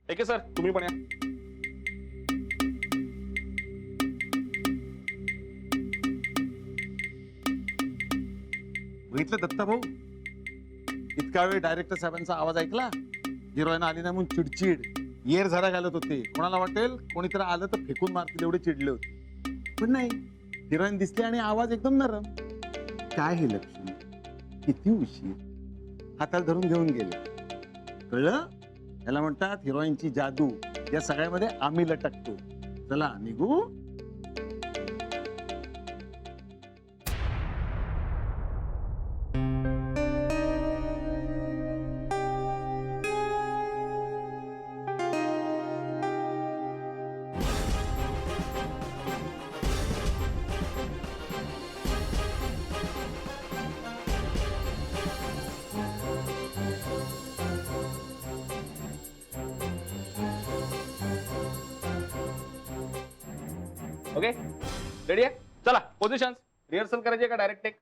ठीक आहे सर, तुम्ही पण या. बघितलं दत्ता भाऊ, इतका वेळ डायरेक्टर साहेबांचा आवाज ऐकला. हिरोईन आली नाही म्हणून चिडचिड येर झरा घालत होते. कोणाला वाटेल कोणीतरी आलं तर फेकून मारतील एवढे चिडले होते. पण नाही, हिरोईन दिसली आणि आवाज एकदम नरम. काय हे लक्ष्मी, किती उशीर. हाताला धरून घेऊन गेले. कळलं? याला म्हणतात हिरोईनची जादू. या सगळ्यामध्ये आम्ही लटकतो. चला निघू. ओके, रेडी आहे? चला पोझिशन. रिहर्सल करायची का डायरेक्ट टेक?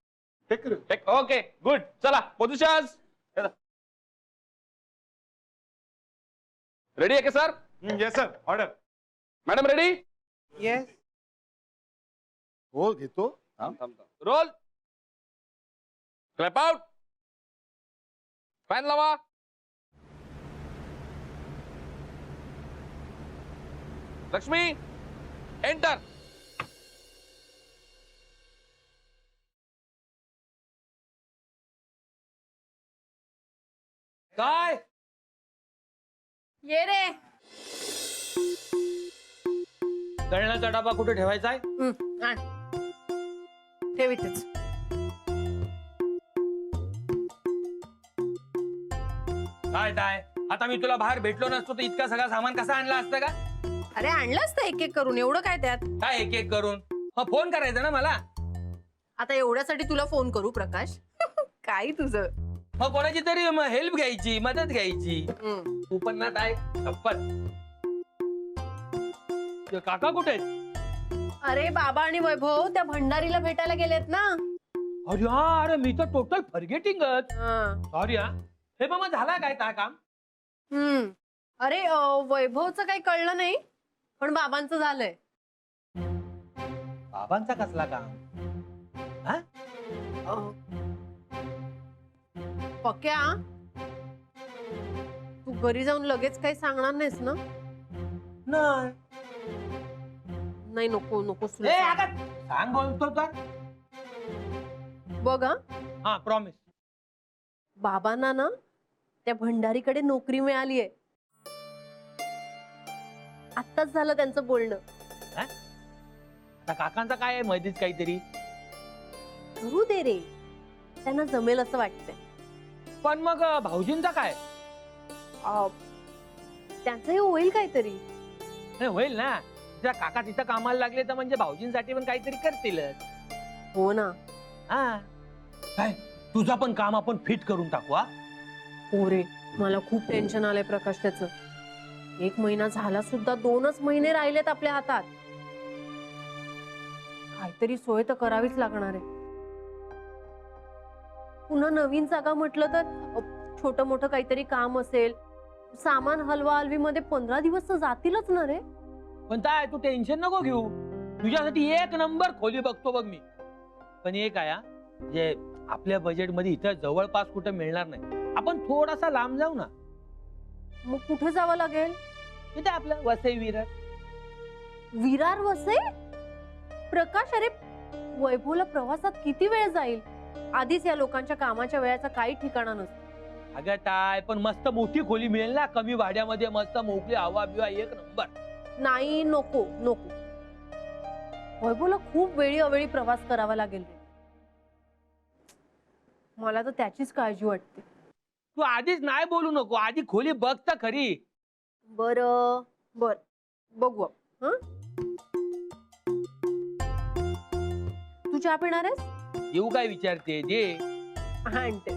टेक करू. टेक. Okay good. चला पोझिशन. रेडी आहे का sir? Yes sir, order. Madam ready? Yes. हो घेतो. रोल. Clap out. फॅन लावा. लक्ष्मी एंटर. काय ये रे. दळण्याचा डबा कुठे ठेवायचा आहे? आण. ठेव इथेच. काय काय आता मी तुला बाहेर भेटलो नसतो तर इतका सगळा सामान कसा आणला असतं का? अरे आणलंच तर एक एक करून. एवढं काय त्यात? काय एक एक करून फोन करायचा ना मला. आता एवढ्यासाठी तुला फोन करू प्रकाश? काय तुझं? मग कोणाची तरी हेल्प घ्यायची, मदत घ्यायची. तू पण ना काय छप्पन. काका कुठे आहेत? अरे बाबा आणि वैभव त्या भंडारीला भेटायला गेलेत ना. अरे हा, अरे मी तर टोटल फॉरगेटिंगच. हा. सॉरी हा. हे बाबा झाला काय ता काम? अरे वैभवचं काही कळलं नाही, पण बाबांचं झालंय. बाबांचा कसला काम? हा? पक्या, तू घरी जाऊन लगेच काही सांगणार नाहीस ना? नाही. नाही, नको नको. ए, अगं, सांग बोलतो तर. बघ हा, हा प्रॉमिस. बाबांना ना त्या भंडारीकडे नोकरी मिळालीये. आत्ताच झालं त्यांचं बोलणं. आता काकांचा काय आहे मध्येच काहीतरी. करू दे रे, त्यांना जमेल असं वाटतंय. पण मग भाऊजींचा काय? त्यांचंही होईल काहीतरी. नाही होईल ना. जर काका तिथं कामाला लागले तर म्हणजे भाऊजींसाठी पण काहीतरी करतीलच. हो ना. हा काय तुझं पण काम आपण फिट करून टाकू. हा हो रे, मला खूप टेन्शन आलंय प्रकाश त्याचं. 1 महिना झाला सुद्धा, 2च महिने राहिलेत आपल्या हातात. काहीतरी सोय तर करावीच लागणार आहे. पुन्हा नवीन जागा म्हटलं तर छोट मोठं काहीतरी काम असेल. सामान हलवा हलवी मध्ये 15 दिवस तर जातीलच ना रे. पण काय तू टेन्शन नको घेऊ. तुझ्यासाठी 1 नंबर खोली बघतो बघ मी. पण एक आहे जे आपल्या बजेट मध्ये इथं जवळपास कुठं मिळणार नाही. आपण थोडासा लांब जाऊ ना. मग कुठे जावं लागेल? इथे आपलं वसई विरार. विरार वसई? प्रकाश, अरे वैभवला प्रवासात किती वेळ जाईल? आधीच या लोकांच्या कामाच्या वेळाचा काही ठिकाणा नसतो. अगं काय पण मस्त मोठी खोली मिळेल ना, कमी भाड्यामध्ये, मस्त मोकळी हवा बिवा 1 नंबर. नाही, नको नको. वैभवला खूप वेळी अवेळी प्रवास करावा लागेल. मला तर त्याचीच काळजी वाटते. तू आधीच नाही बोलू नको. आधी खोली बघ तर खरी. बर बर, बघू. हा, तू चहा पिणार आहेस? येऊ काय विचारते जे. आणते.